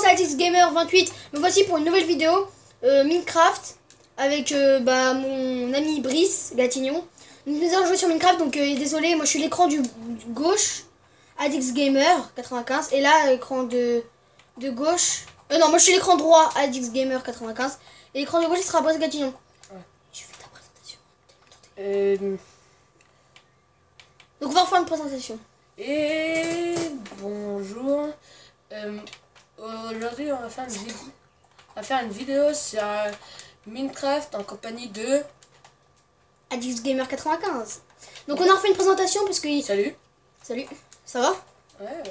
c'est AddixGamer28. Me voici pour une nouvelle vidéo Minecraft avec mon ami Brice Gatignon. Nous allons jouer sur Minecraft, donc désolé, moi je suis l'écran du gauche, AddixGamer95, et là l'écran de gauche. Non, moi je suis l'écran droit, AddixGamer95, et l'écran de gauche il sera Brice Gatignon. Ouais. Tu fais ta présentation. Donc on va refaire une présentation. Et bonjour. Aujourd'hui on va faire une vidéo sur Minecraft en compagnie de AddixGamer95. Donc on a refait une présentation parce que... Salut. Salut, ça va? Ouais.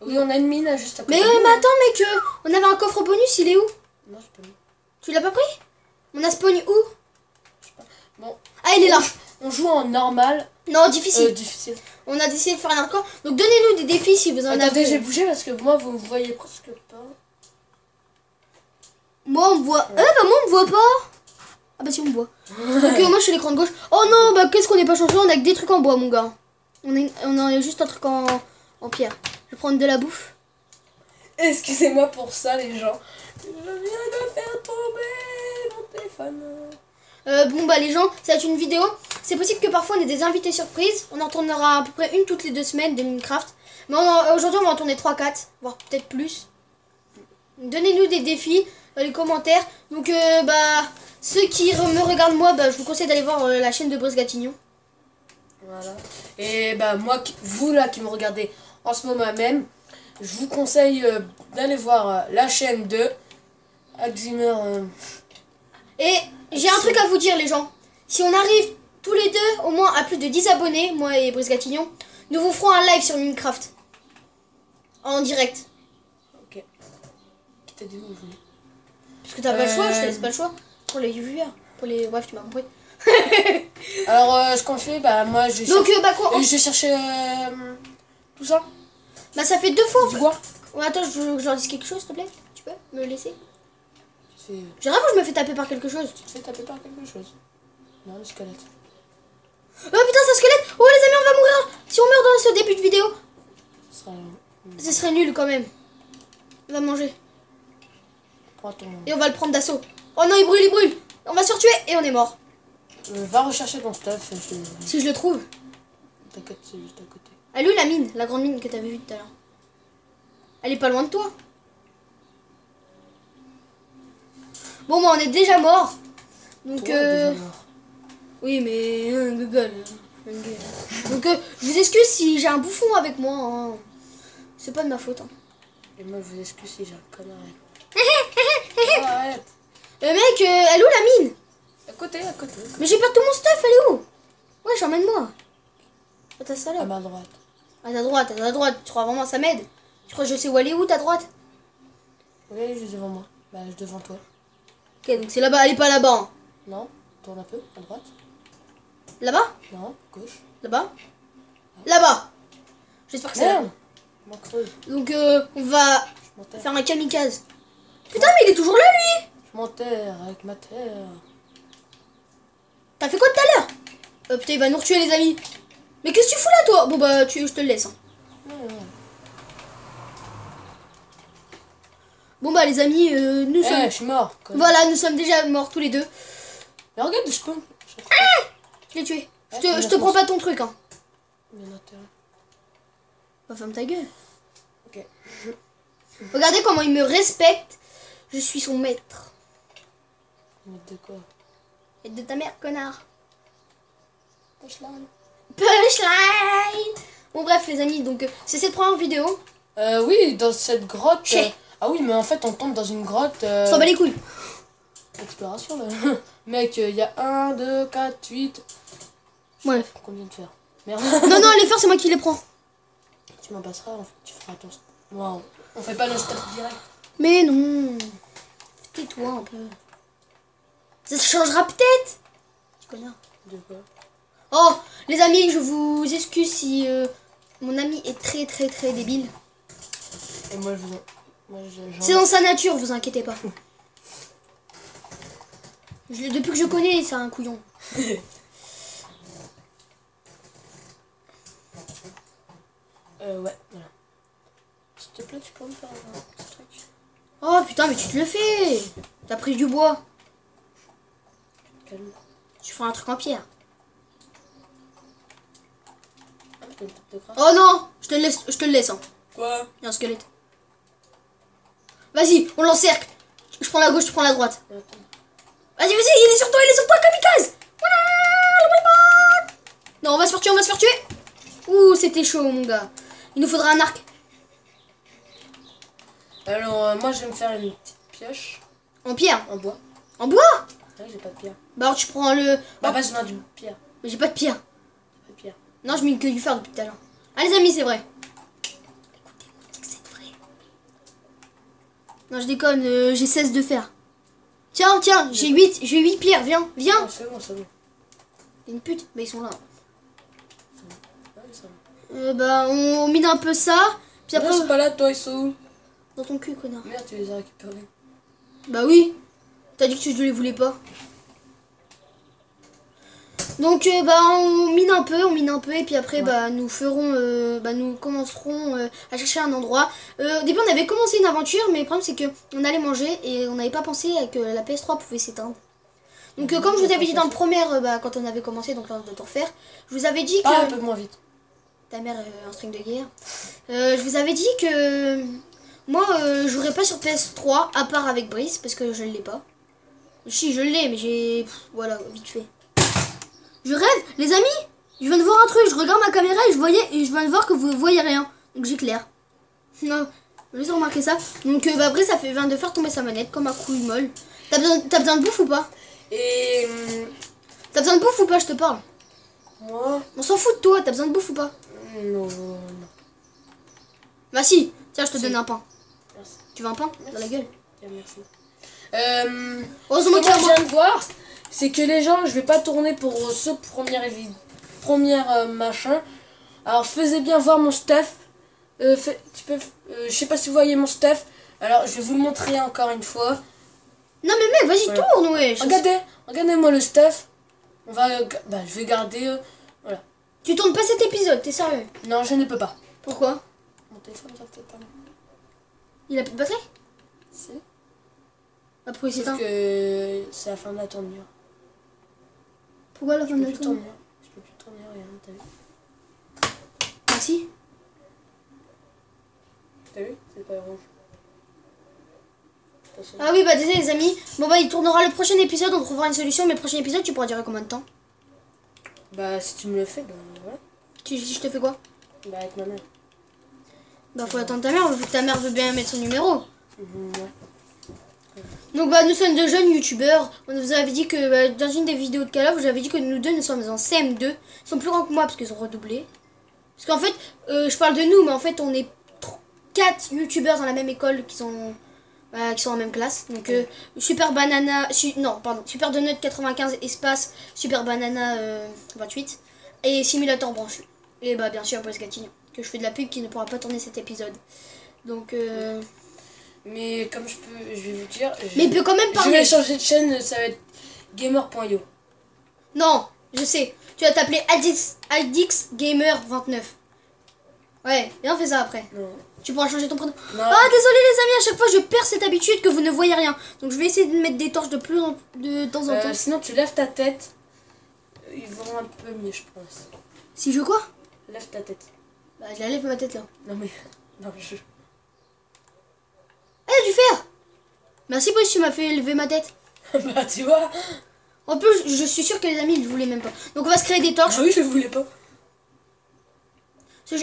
Oui, on a une mine juste à côté. Mais attends mec, on avait un coffre bonus, il est où? Non, j'ai pas mis. Tu l'as pas pris? On a spawn où? Je sais pas. Bon. Ah, il est là. On joue en normal. Non, difficile. Difficile. On a décidé de faire un hardcore. Donc donnez-nous des défis si vous en Attendez, avez. j'ai bougé parce que moi vous me voyez presque pas. Moi on me voit. Moi on me voit pas. Ah bah si on me voit. Donc moi je suis l'écran de gauche. Oh non, bah qu'est-ce qu'on n'est pas changé? On a que des trucs en bois mon gars. On a juste un truc en pierre. Je vais prendre de la bouffe. Excusez-moi pour ça les gens. Je viens de faire tomber mon téléphone. Bon bah les gens, ça va être une vidéo. C'est possible que parfois on ait des invités surprises. On en tournera à peu près une toutes les 2 semaines de Minecraft. Mais aujourd'hui on va en tourner 3-4, voire peut-être plus. Donnez-nous des défis dans les commentaires. Donc ceux qui me regardent moi, je vous conseille d'aller voir la chaîne de Brice Gatignon. Voilà. Et moi, vous là qui me regardez en ce moment même, je vous conseille d'aller voir la chaîne de AddixGamer. Et j'ai un truc à vous dire les gens. Si on arrive tous les deux au moins à plus de 10 abonnés, moi et Brice Gatignon, nous vous ferons un live sur Minecraft. En direct. Ok. Qui t'a dit où vous? Parce que t'as pas le choix, je te laisse pas le choix. Pour les viewers. Bref, tu m'as compris. Alors ce qu'on fait, moi je Donc je cherchais tout ça. ça fait 2 fois. Du bois. Ouais, attends, je leur dise quelque chose s'il te plaît. Tu peux me laisser? Tu J'ai rêvé que je me fais taper par quelque chose. te fais taper par quelque chose. Non, le squelette. Oh putain, c'est un squelette. Oh les amis, on va mourir. Si on meurt dans ce début de vidéo, ce serait nul quand même. On va manger. Prends ton... Et on va le prendre d'assaut. Oh non, il brûle. On va se tuer et on est mort. Va rechercher ton stuff. Si je le trouve. T'inquiète, c'est juste à côté. Elle est où la mine? La grande mine que t'avais vue tout à l'heure. Elle est pas loin de toi. Bon, on est déjà mort. Donc Déjà mort. oui, mais Google. Donc je vous excuse si j'ai un bouffon avec moi. Hein. C'est pas de ma faute. Hein. Et moi, je vous excuse si j'ai un connard avec moi. Oh, arrête. Mec, elle est où la mine? À côté. Mais j'ai perdu tout mon stuff, elle est où? Ouais, emmène-moi. À ta salle. À ma droite. À ta droite. Tu crois vraiment ça m'aide? Tu crois que je sais où elle est où ta droite? Oui, elle est juste devant moi. Juste devant toi. Ok, donc c'est là-bas, elle est pas là-bas. Hein. Non, tourne un peu, à droite. Là-bas? Non, gauche. Là-bas? Là-bas. J'espère que c'est là. Merde. Moi creuse. Donc on va Je m'enterre. faire un kamikaze. Putain, mais il est toujours là lui. Je m'enterre avec ma terre. T'as fait quoi tout à l'heure? Putain, il va nous retuer les amis. Mais qu'est-ce que tu fous là toi? Bon je te le laisse. Hein. Ouais. Bon les amis, nous sommes... Je suis mort. Voilà, nous sommes déjà morts tous les deux. Mais regarde, je peux. Je l'ai tué. Ouais, Je te prends pas ton truc. Hein. Bah, ferme ta gueule. Ok. Regardez comment il me respecte. Je suis son maître. Maître de quoi? Maître de ta mère, connard. Punchline. Bon bref les amis, donc c'est cette première vidéo. Oui, dans cette grotte. Chais. Ah oui, mais en fait, on tombe dans une grotte. S'en bat les couilles. Exploration là. Mec, il y a 1, 2, 4, 8. Bref. Combien de fer? Merde. Non, les fers, c'est moi qui les prends. Tu m'en passeras, tu feras ton. Wow. On fait pas le step direct. Mais non. Tais-toi un peu. Ça changera peut-être. Tu connais. De quoi? Oh, les amis, je vous excuse si mon ami est très débile. Et moi, C'est dans sa nature, vous inquiétez pas. Depuis que je connais, c'est un couillon. Ouais, voilà. S'il te plaît, tu peux me faire un petit truc? Oh putain, mais tu te le fais. T'as pris du bois. Calme. Tu feras un truc en pierre. Ah, t'as une table de craft. Oh non, je te le laisse. Hein. Quoi? Il y a un squelette. Vas-y, on l'encercle. Je prends la gauche, tu prends la droite. Attends. Vas-y, il est sur toi, kamikaze. Voilà. Non, on va se faire tuer. Ouh, c'était chaud, mon gars. Il nous faudra un arc. Alors, moi, je vais me faire une petite pioche En pierre. en bois. En bois. Ouais, j'ai pas de pierre. Bah alors tu prends le... Bah, pas besoin d'une pierre. Mais j'ai pas de pierre. Pas de pierre. Non, je mets que du fer depuis tout à l'heure. Ah les amis, c'est vrai. Écoutez, on dit que c'est vrai. Non, je déconne, j'ai 16 de fer. Tiens, j'ai 8 pierres, viens. Ah, c'est bon, c'est bon. Une pute, bah ils sont là. Ouais, ça va. Bah on mine un peu ça. Puis après, Non, c'est pas là, toi, ils sont où? dans ton cul, connard. Merde, tu les as récupérés. Bah oui. T'as dit que tu ne les voulais pas. Donc bah on mine un peu et puis après Ouais. bah nous commencerons à chercher un endroit. Au début on avait commencé une aventure mais le problème c'est que on allait manger et on n'avait pas pensé que la PS3 pouvait s'éteindre. Donc comme je vous avais dit dans le premier quand on avait commencé donc là on doit tout refaire, je vous avais dit que Ah, un peu moins vite. ta mère un string de guerre. Je vous avais dit que moi je jouerais pas sur PS3 à part avec Brice parce que je ne l'ai pas. Si je l'ai mais j'ai voilà vite fait. Je rêve, les amis. Je viens de voir un truc. Je regarde ma caméra et je viens de voir que vous voyez rien. Donc j'éclaire. Non, je vais remarquer ça. Donc bah, après ça vient de faire tomber sa manette comme un couille molle. T'as besoin de bouffe ou pas? Et T'as besoin de bouffe ou pas? Je te parle. moi, On s'en fout de toi. T'as besoin de bouffe ou pas? non. Bah si. Tiens, je te Si. donne un pain. Merci. Tu veux un pain? Dans la gueule. Tiens, merci. Heureusement Ce qu'il y que a moi, je viens de voir, c'est que les gens, je vais pas tourner pour ce premier machin. Alors, faisais bien voir mon stuff. Je sais pas si vous voyez mon stuff. Alors, je vais vous le montrer encore une fois. Non mais mec, vas-y Voilà. tourne, ouais. Regardez-moi le stuff. Je vais garder. Voilà. Tu tournes pas cet épisode, t'es sérieux? Non, je ne peux pas. Pourquoi? Mon téléphone va peut-être pas. Il a plus de batterie? Si. Bah pourquoi il Sauf s'éteint? que c'est la fin de la tournure. Pourquoi la Je fin peux de la plus tourne? tourner. Je peux plus tourner rien, t'as vu? Ah si. T'as vu? C'est pas orange. Attention. Ah oui, bah désolé les amis. Bon bah il tournera le prochain épisode, on trouvera une solution, mais le prochain épisode tu pourras durer combien de temps? Bah, si tu me le fais, ben voilà. Si je te fais quoi? Bah, avec ma mère. Bah faut attendre ta mère, vu que ta mère veut bien mettre son numéro. Ouais. Donc bah nous sommes deux jeunes youtubeurs. On vous avait dit que dans une des vidéos de Call of, je vous avais dit que nous deux nous sommes en CM2. Ils sont plus grands que moi parce qu'ils ont redoublé. Parce qu'en fait, je parle de nous, mais en fait on est 4 youtubeurs dans la même école qui sont en même classe. Donc Super Banana, Super Donut 95 espace Super Banana 28 et Simulator branché. Et bah bien sûr Boys Gatignon, que je fais de la pub qui ne pourra pas tourner cet épisode. Donc Mais comme je vais vous dire. mais il peut quand même Je parler. vais changer de chaîne, ça va être gamer.io. Non, je sais. Tu vas t'appeler Adix Gamer 29. Ouais, et on fait ça après. Non. Tu pourras changer ton prénom. Non. Ah désolé les amis, à chaque fois je perds cette habitude que vous ne voyez rien. Donc je vais essayer de mettre des torches de temps en temps. Sinon, tu lèves ta tête. Ils vont un peu mieux, je pense. Si je quoi? Lève ta tête. Bah je la lève ma tête là. Non, mais. Non, je. Ah, il y a du fer. Merci Brice, tu m'as fait lever ma tête. Bah, tu vois. En plus, je suis sûre que les amis ils voulaient même pas. Donc on va se créer des torches. Ah oui, je voulais pas.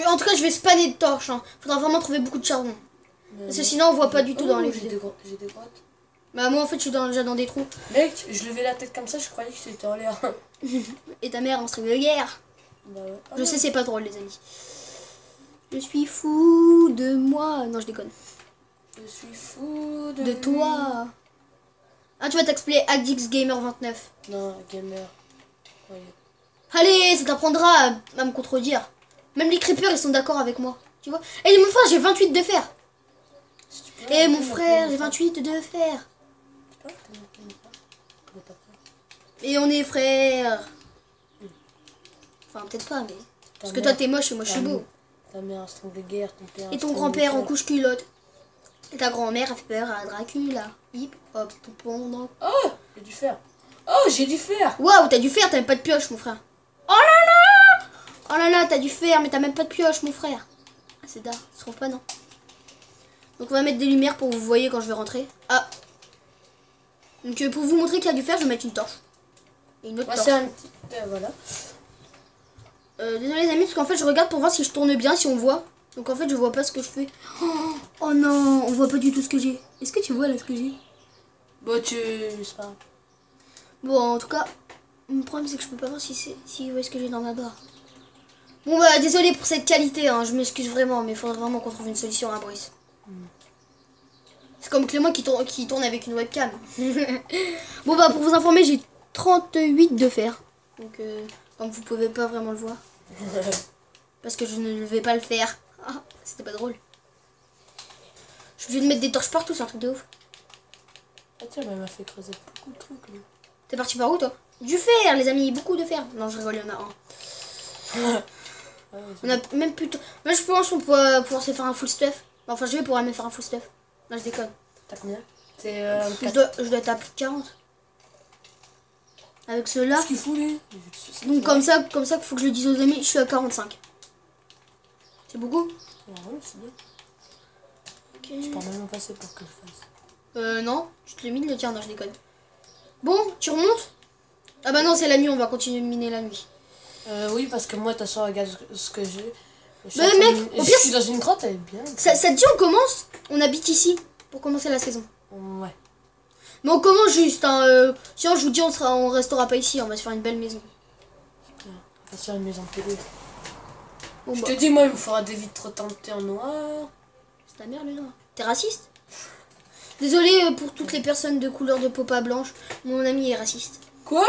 En tout cas, je vais spanner de torches. Hein. Faudra vraiment trouver beaucoup de charbon. Parce que sinon on voit pas du tout dans les J'ai vidéos. des grottes. Bah moi en fait je suis déjà dans des trous. Mec, je levais la tête comme ça, je croyais que c'était en l'air. Et ta mère en string de guerre. Bah ouais. Ah Je non. sais, c'est pas drôle, les amis. Je suis fou de moi. Non, je déconne. Je suis fou De toi. Ah, tu vas t'expliquer Adix Gamer 29. Non, gamer. Ouais. Allez, ça t'apprendra à me contredire. Même les creepers, ils sont d'accord avec moi. Tu vois. Et mon frère, j'ai 28 de fer. Si tu peux Et mon arrêter frère, de j'ai faire- 28 de fer. Tu peux arrêter de faire ça? Comment t'as fait? Et on est frères. Enfin, peut-être pas, mais. Parce que toi, t'es moche et moi, je suis beau. Ta mère, un string de guerre, ton père. Et un ton string de grand-père en guerre. couche culotte. Et ta grand-mère a fait peur à Dracula. Hip, hop, poupon, dans... Oh, j'ai du fer. Oh, j'ai du fer. Waouh, t'as du fer, t'as même pas de pioche, mon frère. Oh là là! Oh là là, t'as du fer, mais t'as même pas de pioche, mon frère. Ah, c'est tard, tu trouves pas, non? Donc on va mettre des lumières pour que vous voyez quand je vais rentrer. Ah. Donc pour vous montrer qu'il y a du fer, je vais mettre une torche. Et une autre torche. C'est un petit... voilà. Désolé les amis, parce qu'en fait je regarde pour voir si je tourne bien, si on voit. Donc en fait je vois pas ce que je fais. Oh non, on voit pas du tout ce que j'ai. Est-ce que tu vois là ce que j'ai? Bon, c'est pas grave. Bon, en tout cas, le problème c'est que je peux pas voir si où est-ce que j'ai dans ma barre. Bon bah désolé pour cette qualité, hein, je m'excuse vraiment, mais il faudrait vraiment qu'on trouve une solution à Brice. C'est comme Clément qui tourne avec une webcam. Bon bah pour vous informer, j'ai 38 de fer. Donc comme vous pouvez pas vraiment le voir. Parce que je ne vais pas le faire. Ah, c'était pas drôle. Je suis obligée de mettre des torches partout, c'est un truc de ouf. Ah tiens, mais elle m'a fait creuser beaucoup de trucs. Lui. T'es parti par où toi? Du fer les amis, beaucoup de fer. Non je rigole, il y en a un. On a même plus... Moi je pense qu'on peut pouvoir se faire un full stuff. Enfin je vais pouvoir me faire un full stuff. Non je déconne. T'as combien? Je dois être à plus de 40. Avec ceux-là. Qu'est-ce qu'il fout lui? Donc comme ça qu'il faut que je le dise aux amis, je suis à 45. C'est beaucoup? Ouais, c'est bien. Ok. Je peux même passer pour que je fasse. Non, je te l'ai mis de le tien, non je déconne. Bon, tu remontes? Ah bah non c'est la nuit, on va continuer de miner la nuit. Oui parce que moi de toute façon regarde ce que j'ai. Mais mec, au pire, je suis dans une grotte, elle est bien. Ça te dit on commence? On habite ici pour commencer la saison. Ouais. Mais on commence juste, hein. Sinon je vous dis on restera pas ici, on va se faire une belle maison. On va se faire une maison de télé. Bon, Je bah, te dis moi il me faudra des vitres teintées en noir. c'est ta mère le noir. T'es raciste? Désolé pour toutes les personnes de couleur de peau pas blanche, mon ami est raciste. Quoi?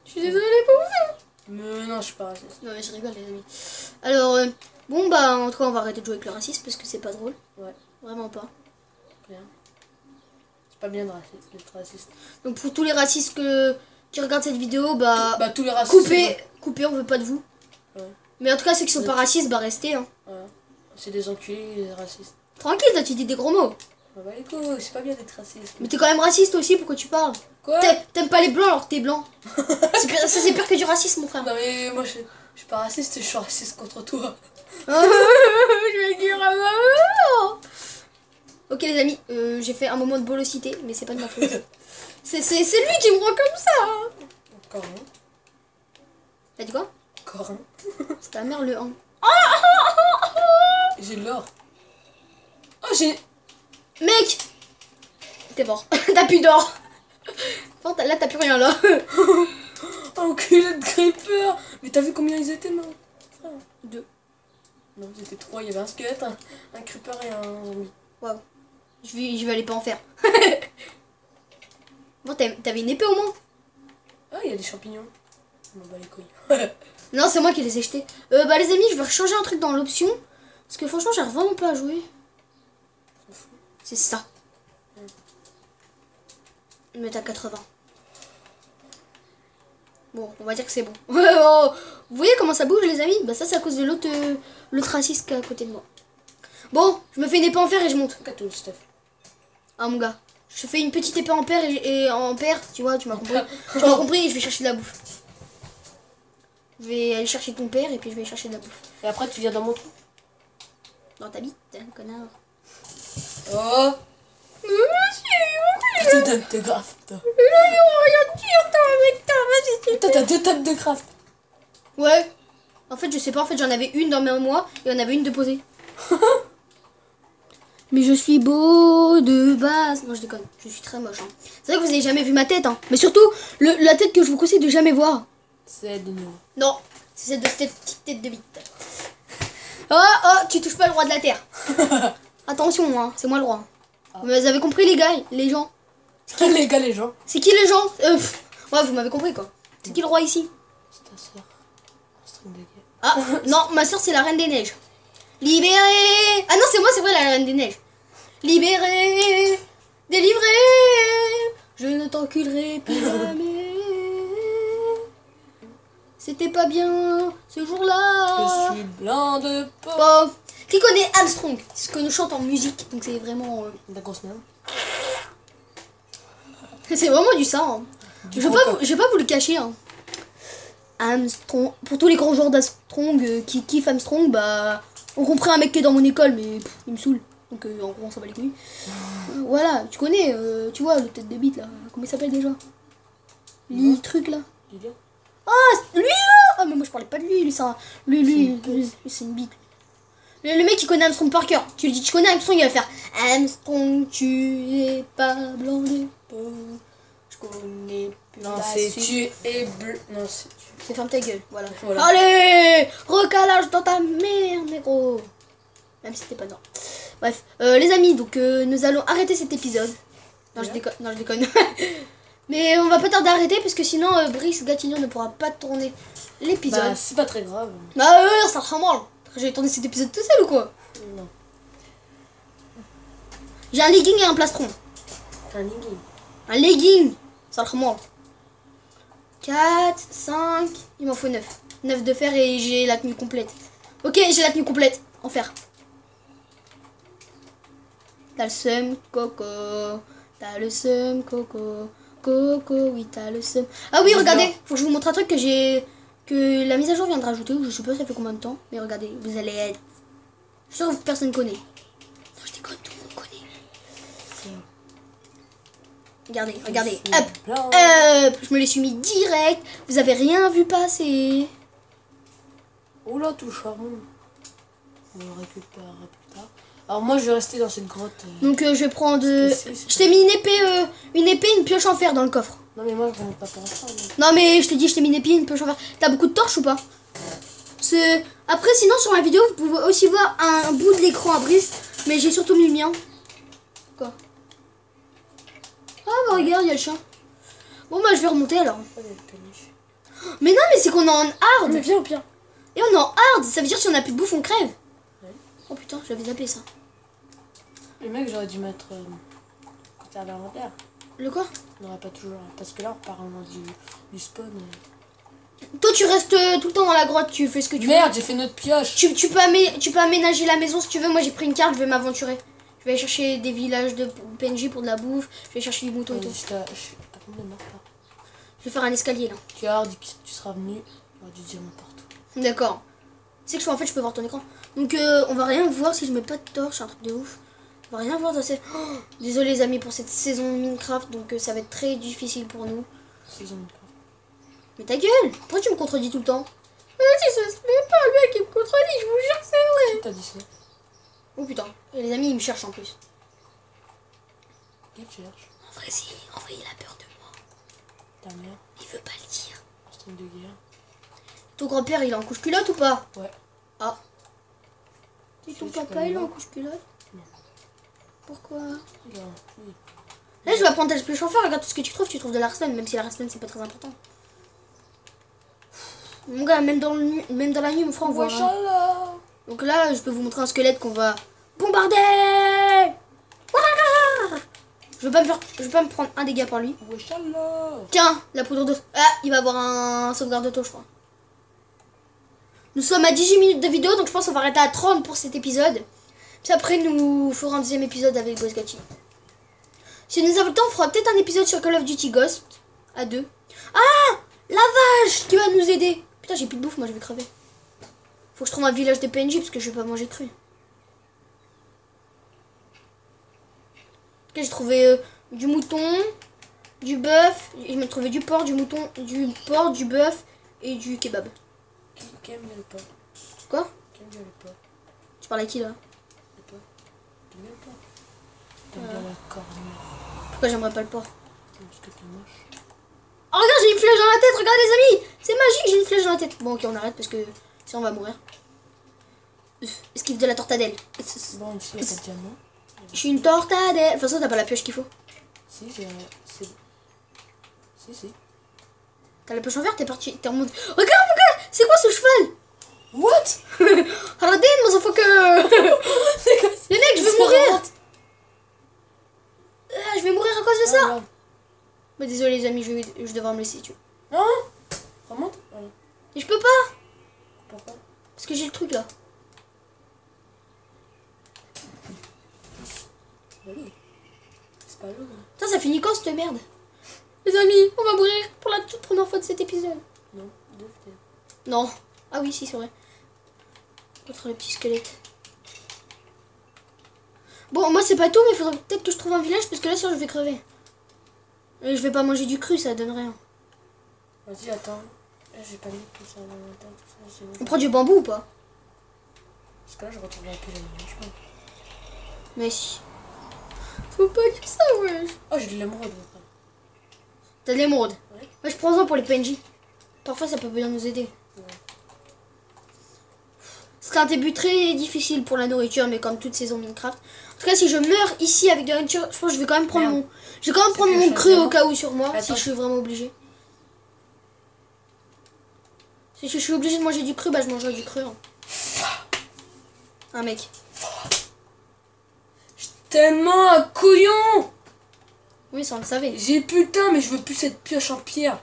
Je suis désolée pour vous. Mais non je suis pas raciste. Non mais je rigole les amis. Alors, bon bah en tout cas on va arrêter de jouer avec le racisme parce que c'est pas drôle. Ouais. Vraiment pas. Bien. C'est pas bien d'être raciste. Donc pour tous les racistes qui regardent cette vidéo, bah tous les racistes. coupez, on veut pas de vous. Ouais. Mais en tout cas ceux qui sont pas racistes, bah restez. Hein. Ouais. C'est des enculés, des racistes. Tranquille, toi tu dis des gros mots. Bah les couilles, c'est pas bien d'être raciste. Mais t'es quand même raciste aussi, pourquoi tu parles? Quoi? T'aimes pas les blancs alors que t'es blanc. Ça c'est pire que du racisme mon frère. Non mais moi je suis pas raciste, je suis raciste contre toi. Je vais dire à maman. Ok les amis, j'ai fait un moment de bolosité, mais c'est pas de ma faute. C'est lui qui me rend comme ça. Encore un. T'as dit quoi? Encore un. C'est ta mère le 1. J'ai de l'or. Oh j'ai... Mec, t'es mort. T'as plus d'or. Bon, là t'as plus rien là. Enculé de creeper. Mais t'as vu combien ils étaient non? 2. Non ils étaient 3, il y avait un squelette, un creeper et un zombie. Waouh. Je vais aller pas en faire. Bon, t'avais une épée au moins? Ah il y a des champignons. Je m'en bats les couilles. Non, c'est moi qui les ai jetés. Bah les amis, je vais changer un truc dans l'option. Parce que franchement, j'arrive vraiment pas à jouer. C'est ça. Mettre à 80. Bon, on va dire que c'est bon. Oh, vous voyez comment ça bouge les amis? Bah ça c'est à cause de l'autre raciste qui est à côté de moi. Bon, je me fais une épée en fer et je monte. Tout le stuff. Ah mon gars, je fais une petite épée en fer et en paire, tu vois, tu m'as compris. Tu m'as compris, je vais chercher de la bouffe. Je vais aller chercher ton père et puis je vais chercher de la bouffe. Et après tu viens dans mon trou. Dans ta bite, hein, connard. Oh. Putain de craft. Putain t'as 2 tables de craft. Ouais. En fait je sais pas, en fait j'en avais une dans mes mois et on avait une de posée. Mais je suis beau de base. Non je déconne, je suis très moche. Hein. C'est vrai que vous avez jamais vu ma tête. Hein. Mais surtout, la tête que je vous conseille de jamais voir. C'est de nous. Non, c'est cette petite tête de bite. Oh, tu touches pas le roi de la terre. Attention, hein, c'est moi le roi. Ah. Vous avez compris les gars, les gens? Les gars, les gens. C'est qui les gens? Ouais, vous m'avez compris quoi. C'est qui le roi ici? C'est ta soeur. String de guerre. Ah, non, ma soeur c'est la reine des neiges. Libérée. Ah non, c'est moi, c'est vrai, la reine des neiges. Libérée, délivrée, je ne t'enculerai plus jamais. C'était pas bien ce jour-là. Je suis blanc de peau. Bon, Qui connaît Armstrong? C'est ce que nous chante en musique, donc c'est vraiment... La grosse merde. c'est vraiment du ça. Hein. Je vais pas vous le cacher. Hein. Armstrong, pour tous les grands joueurs d'Armstrong qui kiffent Armstrong, bah, on comprend un mec qui est dans mon école, mais il me saoule. Donc en gros, on s'en bat les couilles. Voilà, tu connais, tu vois, le tête de bite là. Comment il s'appelle déjà? Le truc là. Ah, lui là! Ah, mais moi je parlais pas de lui, lui, c'est une bite. Le mec qui connaît Armstrong par cœur. Tu lui dis, tu connais Armstrong, il va faire Armstrong, tu es pas blanc de peau. Je connais plus. Non, c'est tu es bleu. Non, c'est tu. C'est ferme ta gueule, voilà. Allez, recalage dans ta merde, négro. Même si c'était pas non. Bref, les amis, donc nous allons arrêter cet épisode. Non, je déconne. Mais on va pas tarder à arrêter parce que sinon Brice Gatignon ne pourra pas tourner l'épisode. Bah, c'est pas très grave. Bah, ça sera mal. J'ai tourné cet épisode tout seul ou quoi? Non. J'ai un legging et un plastron. Un legging. Un legging. Ça sera mal. 4, 5, il m'en faut 9. 9 de fer et j'ai la tenue complète. Ok, j'ai la tenue complète en fer. T'as le seum, Coco. T'as le seum, Coco. Coco, oui, t'as le seum. Ah oui, regardez, faut que je vous montre un truc que la mise à jour vient de rajouter. Je sais pas ça fait combien de temps. Mais regardez, vous allez être... Je suis sûr que personne connaît. Non, je déconne, tout le monde connaît. Regardez. Hop. Je me les suis mis direct. Vous avez rien vu passer. Oh là, tout charmant. On le récupérera plus tard. Alors moi, je vais rester dans cette grotte. Donc je vais prendre... Je t'ai mis une épée, une pioche en fer dans le coffre. Non mais moi, je ne pas pour ça. Non mais je t'ai dit, je t'ai mis une épée, une pioche en fer. T'as beaucoup de torches ou pas? Après, sinon, sur la vidéo, vous pouvez aussi voir un bout de l'écran à Brice. Mais j'ai surtout mis le mien. Quoi? Ah bah regarde, il y a le chien. Bon bah je vais remonter alors. Mais non, mais c'est qu'on est en hard. Mais viens au pire. Et on est en hard, ça veut dire que si on a plus de bouffe, on crève. Ouais. Oh putain, j'avais zappé ça. Le mec, j'aurais dû mettre côté à l'inventaire. Le quoi? On n'aurait pas toujours. Parce que là, on part du spawn. Toi, tu restes tout le temps dans la grotte, tu fais ce que tu veux. Merde, j'ai fait notre pioche. Tu peux aménager la maison si tu veux. Moi, j'ai pris une carte, je vais m'aventurer. Je vais aller chercher des villages de PNJ pour de la bouffe. Je vais chercher du mouton et tout. Je vais faire un escalier là. Tu as dit que tu seras venu, il y aura du diamant partout. D'accord. C'est que en fait, je peux voir ton écran. Donc, on va rien voir si je mets pas de torche, un truc de ouf. On va rien voir dans cette... Oh, désolé les amis pour cette saison de Minecraft, donc ça va être très difficile pour nous. Saison Minecraft. Mais ta gueule! Pourquoi tu me contredis tout le temps? Si ça se fait pas, le mec il me contredit, je vous jure que c'est vrai! Qui t'a dit ça? Oh putain, et les amis ils me cherchent en plus. Qui te cherche? En vrai, si, en vrai il a peur de moi. Ta mère? Il veut pas le dire. Un string de guerre. Ton grand-père il est en couche culotte ou pas? Ouais. Ah. Et ton papa il est en couche culotte? Non. Pourquoi? Oui. Là je vais prendre ta pioche en fer, regarde tout ce que tu trouves de la redstone, même si la redstone c'est pas très important. Mon gars, même dans la nuit, mon frère, on voit rien. Donc là, je peux vous montrer un squelette qu'on va bombarder. Je veux pas me prendre un dégât par lui. Tiens, la poudre d'eau. Ah, il va avoir un sauvegarde d'auto, je crois. Nous sommes à 18 minutes de vidéo, donc je pense qu'on va arrêter à 30 pour cet épisode. Puis après, nous ferons un deuxième épisode avec Boss Gachi. Si nous avons le temps, on fera peut-être un épisode sur Call of Duty Ghost à 2. Ah, la vache qui va nous aider. Putain, j'ai plus de bouffe, moi je vais crever. Faut que je trouve un village de PNJ parce que je vais pas manger cru. Ok, j'ai trouvé du mouton, du bœuf. Je m'ai trouvé du porc, du mouton, du bœuf et du kebab. Qui aime bien le porc? Quoi? Qui aime bien le porc? Tu parles à qui là? Et toi? T'aimes bien le porc? T'aimes bien la cornure? Pourquoi j'aimerais pas le porc? Parce que t'es moche. Oh regarde, j'ai une flèche dans la tête, regarde les amis. C'est magique, j'ai une flèche dans la tête. Bon ok, on arrête parce que sinon on va mourir. Esquive de la tortadelle. Bon, ici, il y a pas de diamant. Je suis une tortadelle. De toute façon, t'as pas la pioche qu'il faut. Si, j'ai... Si. T'as la pioche en verre, t'es parti. T'es en mode... Regarde mon gars, c'est quoi ce cheval? What? Radin, motherfucker. Les mecs, je vais mourir. Ah, je vais mourir à cause de ça. Mais désolé les amis, je devrais me laisser tuer. Non. Remonte. Et je peux pas. Pourquoi? Parce que j'ai le truc là. C'est pas l'eau. C'est pas l'eau. Putain, ça finit quand cette merde? Les amis, on va mourir pour la toute première fois de cet épisode. Non, deux peut-être. Non. Ah oui, si, c'est vrai. Contre le petit squelette. Bon, moi c'est pas tout, mais il faudrait peut-être que je trouve un village parce que là, sinon je vais crever. Et je vais pas manger du cru, ça donne rien. Vas-y, attends. Là, j'ai pas mis tout ça dans l'inventaire, tout ça. On prend du bambou ou pas? Parce que là, je retrouve un peu les mangements. Mais si. Faut pas dire ça, ouais. Oh, j'ai de l'émeraude. T'as de l'émeraude? Ouais. Ouais, je prends ça pour les PNJ. Parfois, ça peut bien nous aider. Ouais. C'est un début très difficile pour la nourriture, mais comme toute saison Minecraft. En tout cas, si je meurs ici avec de la nourriture, je pense que je vais quand même prendre Merde. mon... Je vais quand même prendre que mon je cru choisis au cas où sur moi, Attends. si je suis vraiment obligé. Si je suis obligé de manger du cru, bah je mangerai du cru. Hein. Un mec. Tellement un couillon. Oui, ça on le savait. J'ai putain, mais je veux plus cette pioche en pierre.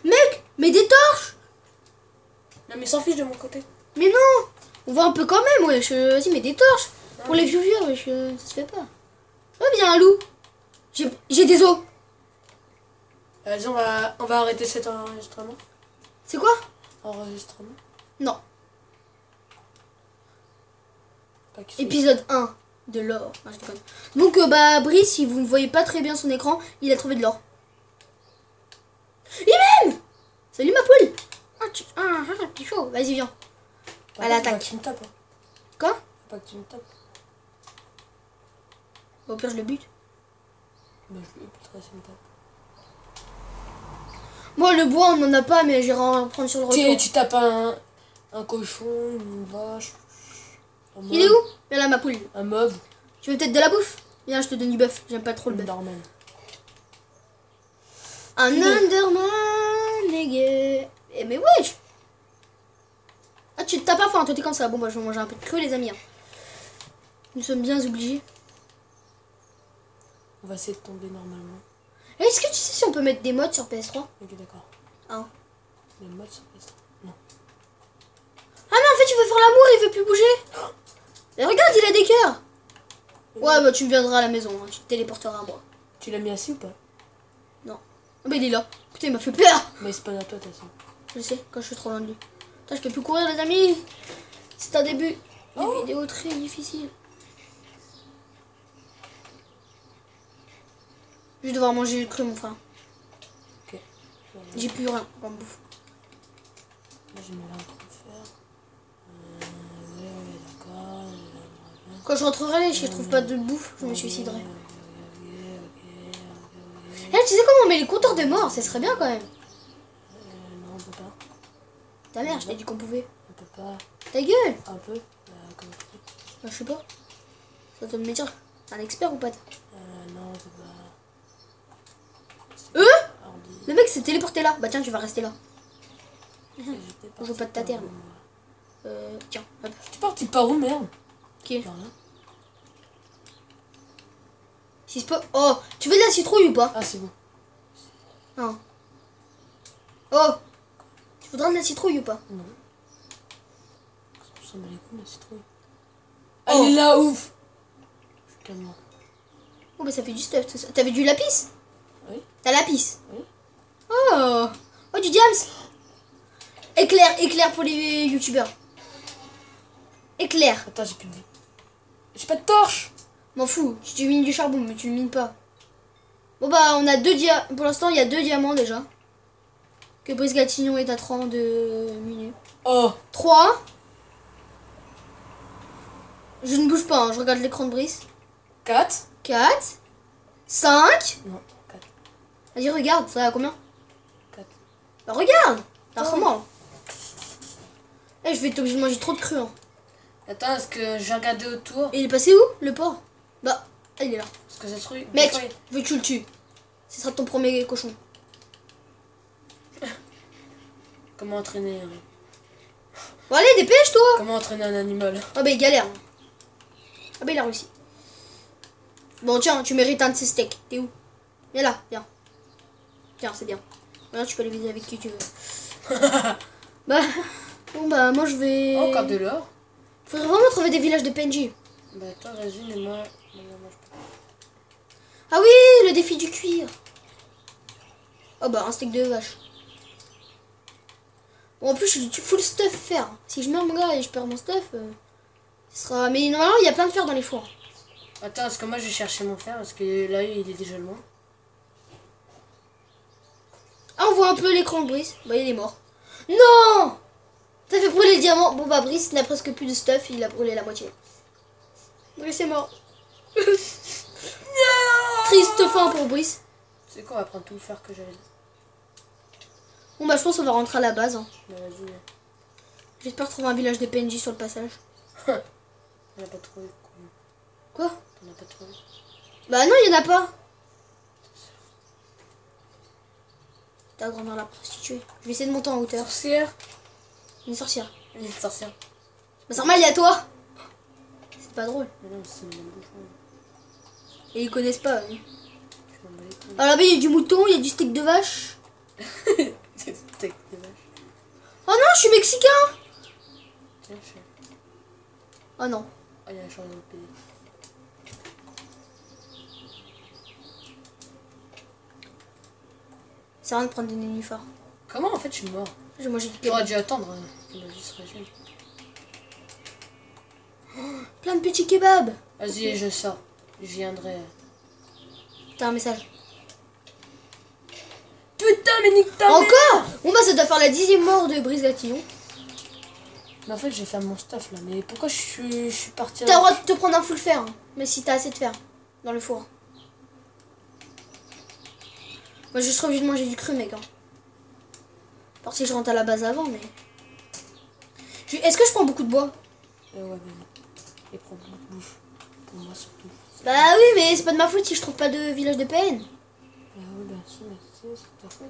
Mec, mais des torches! Non, mais s'en fiche de mon côté. Mais non! On voit un peu quand même, wesh. Vas-y, mais des torches! Non, Pour les viewers, wesh, ça se fait pas. Oh, bien un loup! J'ai des os! Vas-y, on va arrêter cet enregistrement. C'est quoi? Enregistrement. Non. Pas qu'il fait- Épisode 1 de l'or. Ah, je déconne. Donc, bah, Brice, si vous ne voyez pas très bien son écran, il a trouvé de l'or. Il m'aime! Salut ma poule! T'es chaud. Vas-y, viens. Par à contre, l'attaque. faut pas que tu me tapes. Hein. Quoi? Faut pas que tu me tapes. Au pire, je le bute. Bah, je vais putain, ça me tape. Moi, le bois, on n'en a pas, mais j'irai en prendre sur le retour. Tu tapes un cochon, une vache. Un Il est mob, où? Viens là, ma poule. Un mob. Tu veux peut-être de la bouffe? Viens, je te donne du bœuf. J'aime pas trop le bœuf. Normal. Un Oui. Enderman, les gars. Eh, mais wesh! Ah, tu t'as pas faim, toi t'es comme ça. Bon, bah, je vais manger un peu de cru, les amis. Hein. Nous sommes bien obligés. On va essayer de tomber normalement. Est-ce que tu sais si on peut mettre des mods sur PS3? Ok, d'accord. Ah. Les modes sont pas ça. Non. Ah, mais en fait, il veut faire l'amour, il veut plus bouger. Et regarde, il a des cœurs. Ouais, bah, tu me viendras à la maison. Hein. Tu te téléporteras à moi. Tu l'as mis assis ou pas? Ah, bah, il est là. Putain, il m'a fait peur. Mais c'est pas à toi, t'as ça. Je sais, quand je suis trop loin de lui. Putain, je peux plus courir, les amis. C'est un début de Oh. vidéo très difficile. Je vais devoir manger le cru, mon frère. Ok. J'ai plus rien comme bouffe. Là, je mets là pour faire. Ouais, d'accord. Quand je rentrerai, si je trouve pas de bouffe, je me suiciderai. Eh, tu sais comment on met les compteurs de mort? Ça serait bien quand même. Non, on peut pas. Ta mère, je t'ai dit qu'on pouvait. On peut pas. Ta gueule. Un peu. Comme truc. Bah, je sais pas. Ça doit me dire. T'es un expert ou pas? Non, on peut pas. Ordi. Le mec s'est téléporté là. Bah tiens, tu vas rester là. J'étais Je veux pas de ta terre. parti Tiens, hop. Tu es parti par où, merde? Qui? Par là. Si c'est pas... Oh, tu veux de la citrouille ou pas? Ah, c'est bon. Non. Oh, tu voudras de la citrouille ou pas? Non. On s'en bat les couilles, la citrouille. Oh. Elle est là, ouf! Je suis calme. Oh, bah ça fait du stuff tout ça. T'avais du lapis? Oui. T'as lapis? Oui. Oh, oh du diams. Éclair pour les youtubeurs. Éclair. Attends, j'ai plus de vie. J'ai pas de torche! M'en fous, tu mines du charbon, mais tu le mines pas. Bon bah on a 2 diamants. Pour l'instant il y a 2 diamants déjà. Que Brice Gatignon est à 32 minutes. Oh! 3. Je ne bouge pas, hein, je regarde l'écran de Brice. 4. 4. 5. Non, 4. Vas-y regarde, ça va à combien? 4. Bah regarde. T'as Oh. comment? Eh, je vais être obligé de manger trop de cru. Hein. Attends, est-ce que j'ai regardé autour? Et il est passé où le porc? Bah, ah, il est là. Parce que ça se trouve. Mec, des fois, je veux que tu le tues. Ce sera ton premier cochon. Comment entraîner Bon allez, dépêche-toi. Comment entraîner un animal? Ah bah il galère. Ah bah il a réussi. Bon tiens, tu mérites un de ces steaks. T'es où? Viens là, viens. Tiens, c'est bien. Voilà, tu peux les viser avec qui tu veux. Bah, bon bah moi je vais... Oh, encore de l'or? Faudrait vraiment trouver des villages de PNJ. Bah attends, vas-y, mais moi... Non, je peux pas. Ah oui, le défi du cuir. Oh bah, un steak de vache. Bon, en plus, je suis full stuff fer. Si je meurs, mon gars, et je perds mon stuff, ce sera... Mais normalement, il y a plein de fer dans les fours. Attends, parce que moi, je vais chercher mon fer, parce que là, il est déjà loin. Ah, on voit un peu l'écran de Brice. Bah, il est mort. Non! Ça fait brûler le diamant. Bon, bah, Brice n'a presque plus de stuff. Il a brûlé la moitié. Brice est mort. Triste fin pour Brice. C'est quoi, on va prendre tout le fer que j'avais. Bon, bah, je pense qu'on va rentrer à la base. Hein. Bah, vas-y. J'espère trouver un village de PNJ sur le passage. On n'a pas trouvé. Quoi? On n'a pas trouvé. Bah, non, il y en a pas. Ta grand-mère la prostituée. Je vais essayer de monter en hauteur. Sorcière. Une sorcière. Une sorcière. Bah, c'est normal, il y a toi. C'est pas drôle. Mais non, c'est une bouchon. Et ils connaissent pas. Hein. Je m'en bats les couilles. Alors là-bas, il y a du mouton, il y a du steak de vache. C'est steak de vache. Oh non, je suis mexicain. Tiens, je sais. Oh non. Ah, il y a un changement de pays. C'est rien de prendre des nénuphars. Comment en fait je suis mort? Je vais manger du J'aurais kebab. dû attendre que ma vie se régène. Plein de petits kebabs. Vas-y, je sors. Je viendrai. T'as un message. Putain, mais nique ta mère. Encore. Bon bah ça doit faire la 10e mort de Brice Gatillon. Mais en fait, je vais faire mon stuff là. Mais pourquoi je suis parti T'as le droit de te prendre un full fer. Hein. Mais si t'as assez de fer. Dans le four. Moi je serais obligé de manger du cru mec. Hein. Part si je rentre à la base avant mais... Est-ce que je prends beaucoup de bois? Ouais, vas-y. Et prends beaucoup de bouffe. Pour moi surtout. Bah oui mais c'est pas de ma faute si je trouve pas de village de PN. Ah ouais, bien sûr, mais c'est ta faute.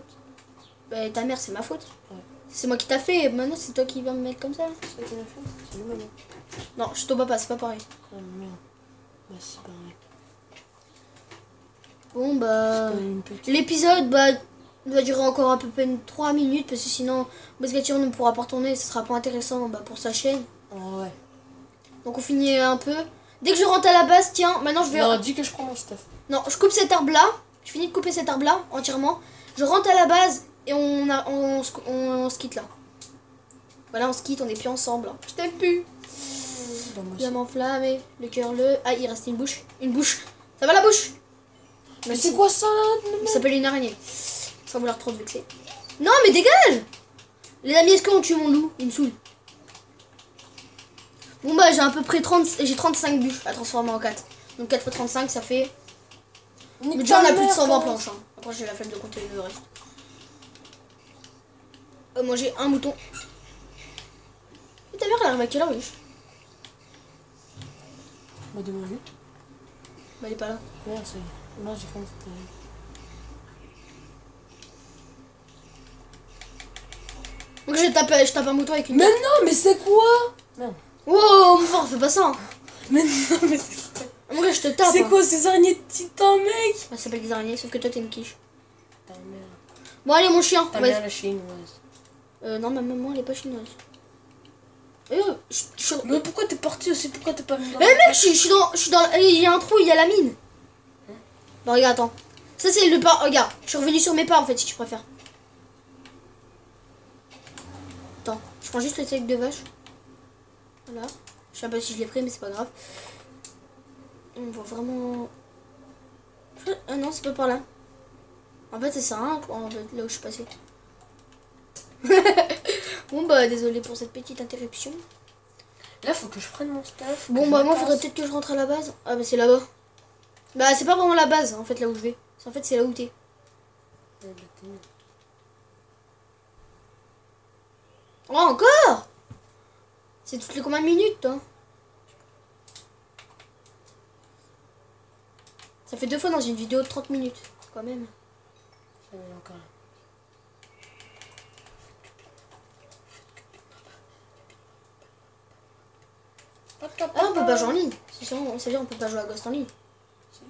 Bah ta mère c'est ma faute. Ouais. C'est moi qui t'a fait et maintenant c'est toi qui vas me mettre comme ça. C'est toi qui l'as fait? C'est lui maintenant. Non je te bats pas, c'est pas pareil. Ah merde. Bah c'est pareil. Bon bah... C'est pas une petite. L'épisode bah, va durer encore à peu près 3 minutes parce que sinon Bosgation ne pourra pas retourner, ce sera pas intéressant bah, pour sa chaîne. Oh ouais. Donc on finit un peu. Dès que je rentre à la base, tiens, maintenant je vais... Non, dis que je prends mon stuff. Non, je coupe cet arbre là, je finis de couper cet arbre là entièrement. Je rentre à la base et on se quitte là. Voilà, on se quitte, on est plus ensemble. Hein. Je t'aime plus. Dans moi aussi. Diamant flammé, le cœur le... Ah, il reste une bouche. Une bouche. Ça va la bouche? Mais c'est quoi ça là? Il s'appelle une araignée. Sans vouloir trop te vexer. Non mais dégage! Les amis, est-ce qu'on tue mon loup? Il me saoule. Bon bah j'ai à peu près 30... J'ai 35 bûches à transformer en 4. Donc 4 x 35 ça fait... Mais déjà on a plus de 120 planches. Hein. Après j'ai la flemme de compter le reste. Moi j'ai un mouton. Et ta mère elle arrive à quelle heure bûche? Bah demande-lui. Bah elle est pas là. Merde, ça y est. Non, j'ai cru que c'était... Donc je tape un mouton avec une... Mais non, mais c'est quoi? Merde. Wow, mon frère, fais pas ça. Hein. Mais non, mais c'est... Mon gars, je te tape. C'est hein. quoi ces araignées de titan, mec? Ça s'appelle des araignées, sauf que toi t'es une quiche. Ta mère. Bon allez mon chien. Ta on va- mère, la chinoise. Non, ma maman elle est pas chinoise. Je suis... Mais pourquoi t'es parti aussi? Pourquoi t'es pas venu dans Eh mec, je suis dans... Il y a un trou, il y a la mine. Bon, regarde, attends. Ça, c'est le pas. Regarde, je suis revenu sur mes pas en fait, si tu préfères. Attends, je prends juste le steak de vache. Voilà. Je sais pas si je l'ai pris, mais c'est pas grave. On voit vraiment. Ah non, c'est pas par là. En fait, c'est ça, hein, en fait, là où je suis passé. Bon, bah, désolé pour cette petite interruption. Là, faut que je prenne mon stuff. Bon, bah, moi, faudrait peut-être que je rentre à la base. Ah, bah, c'est là-bas. Bah, c'est pas vraiment la base, en fait, là où je vais. En fait, c'est là où t'es. Oh, encore? C'est toutes les combien de minutes, toi? Ça fait 2 fois dans une vidéo de 30 minutes, quand même. Ça va encore. Ah, on peut pas jouer en ligne. C'est sûr, ça veut dire on peut pas jouer à Ghost en ligne. Si.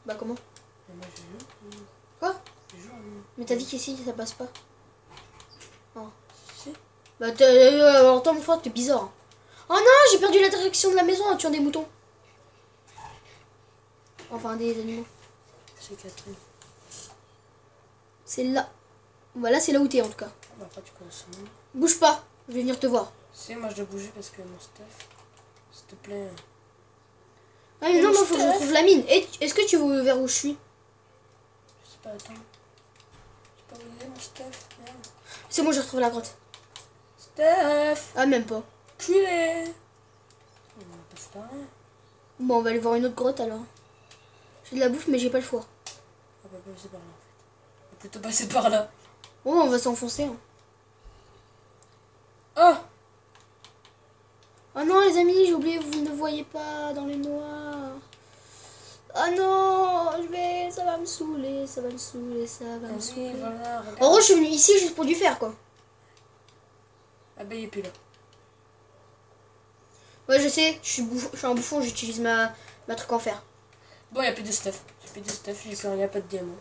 Bah, comment? Mais moi, j'ai joué. Quoi? J'ai joué en ligne. Mais t'as dit qu'ici, ça passe pas. Non. Si. Bah, alors toi, mon frère, t'es bizarre. Oh non, j'ai perdu la direction de la maison en tuant des moutons. Enfin, des animaux. C'est Catherine. C'est là. Voilà, c'est là où t'es en tout cas. Bah, après, tu connais son nom. Bouge pas, je vais venir te voir. Si, moi je dois bouger parce que mon stuff. S'il te plaît. Ah mais non, moi faut que je retrouve la mine. Est-ce que tu vois vers où je suis? Je sais pas, attends. J'ai pas oublié mon stuff. Merde. C'est bon, j'ai retrouvé la grotte. Stuff! Ah, même pas. Culé! On passe par là. Bon, on va aller voir une autre grotte alors. J'ai de la bouffe, mais j'ai pas le choix. On va passer par là en fait. On va plutôt passer par là. Oh, on va s'enfoncer. Hein. Oh! Oh non, les amis, j'ai oublié, vous ne me voyez pas dans les noirs. Oh non, ça va me saouler, ça va me saouler, ça va me saouler. Vas-y, voilà, regarde. En gros, je suis venue ici juste pour du fer, quoi. Ah bah il est plus là. Ouais, je sais, je suis un bouffon, j'utilise ma truc en fer. Bon, il n'y a plus de stuff. J'ai plus de stuff, j'ai plus rien, pas de diamant.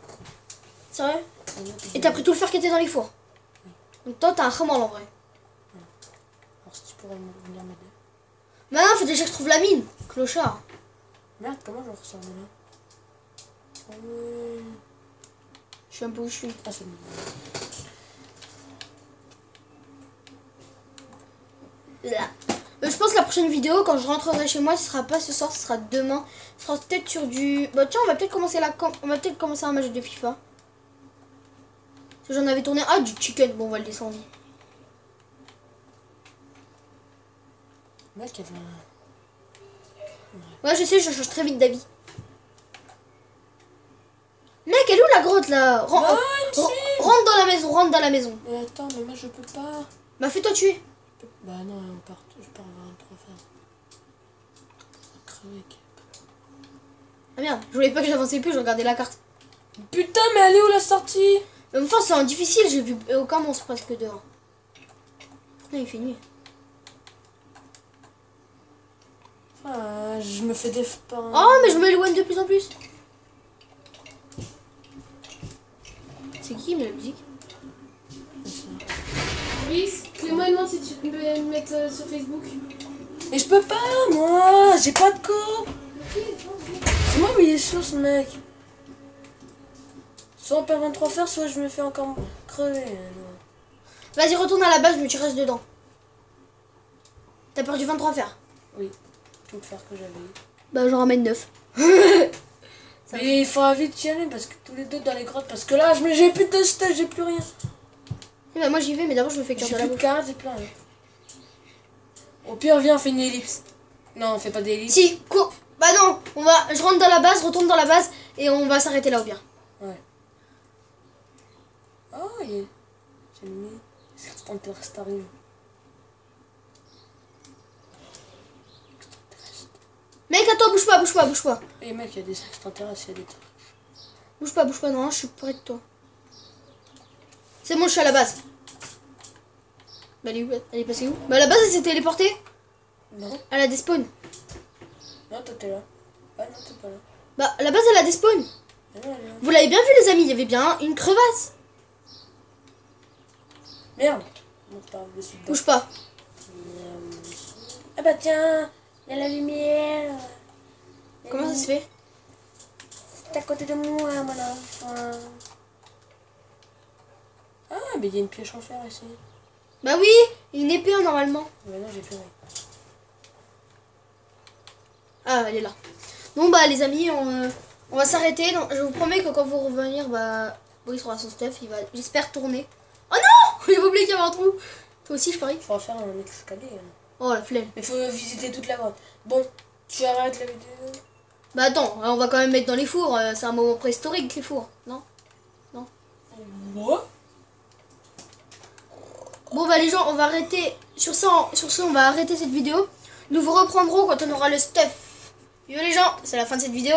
C'est vrai? Il y a plus de Et t'as diamant. pris tout le fer qui était dans les fours. Oui. Donc toi, t'as un ramal en vrai. Alors si tu pourrais venir m'aider. Maintenant, faut déjà que je trouve la mine. Clochard. Merde, comment je ressors de là? Oh oui. Je sais un peu où je suis. Ah, c'est bon. Là. Je pense que la prochaine vidéo, quand je rentrerai chez moi, ce sera pas ce soir, ce sera demain. Ce sera peut-être sur du... Bah tiens, on va peut-être commencer un match de FIFA. Parce que j'en avais tourné... Ah, du chicken. Bon, on va le descendre. Mec, il y avait un... Ouais, je sais, je change très vite d'avis. Mec, elle est où la grotte, là? Rentre dans la maison, rentre dans la maison. Mais attends, mais moi je peux pas. Bah, fais-toi tuer. Bah non, je pars avoir un 3 fer. Crever. Ah merde, je voulais pas que j'avançais plus, je regardais la carte. Putain, mais elle est où la sortie? Mais enfin, c'est en difficile, j'ai vu aucun monstre presque dehors. Non, il fait nuit. Enfin, je me fais des pains. Oh, mais je m'éloigne de plus en plus. C'est qui, mais la musique? Oui, Clément demande si tu peux me mettre sur Facebook. Mais je peux pas, moi, j'ai pas de co. C'est moi où il est chaud ce mec. Soit on perd 23 fers, soit je me fais encore crever. Vas-y, retourne à la base, mais tu restes dedans. T'as perdu 23 fers. Oui, tout le fer que j'avais. Bah, j'en ramène 9. Mais il faut vite y aller parce que tous les deux dans les grottes. Parce que là, j'ai plus de stage, j'ai plus rien. Et bah, moi j'y vais, mais d'abord je me fais cuire J'ai de la plus de bouffe. cartes, j'ai plus rien. Au pire, viens, on fait une ellipse. Non, on fait pas d'ellipse. Si, cours. Bah non, je rentre dans la base, retourne dans la base, et on va s'arrêter là au pire. Ouais. Oh, j'ai mis. Extraterrestre arrive. Mec, attends, bouge pas, bouge pas, bouge pas. Et mec, il y a des extraterrestres, il y a des trucs. Bouge pas, non, je suis près de toi. C'est bon, je suis à la base. Bah, elle est où? Elle est passée où? Bah, à la base, elle s'est téléportée. Non, Elle a des spawns. non, toi t'es là. Ah non, t'es pas là. Bah, à la base, elle a des spawns. Ah, non, elle est là. Vous l'avez bien vu, les amis, il y avait bien une crevasse. Merde. On parle dessus. Bouge pas. Ah bah tiens, il y a la lumière. Comment ça se fait? C'est à côté de moi, mon enfant. Ah, mais il y a une pioche en fer ici. Bah oui, une épée normalement. Mais non, j'ai plus rien. Ah, elle est là. Bon bah les amis, on va s'arrêter. Donc, je vous promets que quand vous revenir, bah Boris aura son stuff, il va, j'espère, tourner. Oh non, j'ai oublié qu'il y avait un trou. Toi aussi, je parie. Il faudra faire un escalier. Hein. Oh la flemme. Mais faut visiter toute la grotte. Bon, tu arrêtes la vidéo. Bah attends, on va quand même mettre dans les fours. C'est un moment préhistorique les fours, non? Moi? Bon bah les gens, on va arrêter. Sur ce, on va arrêter cette vidéo. Nous vous reprendrons quand on aura le stuff. Yo les gens, c'est la fin de cette vidéo.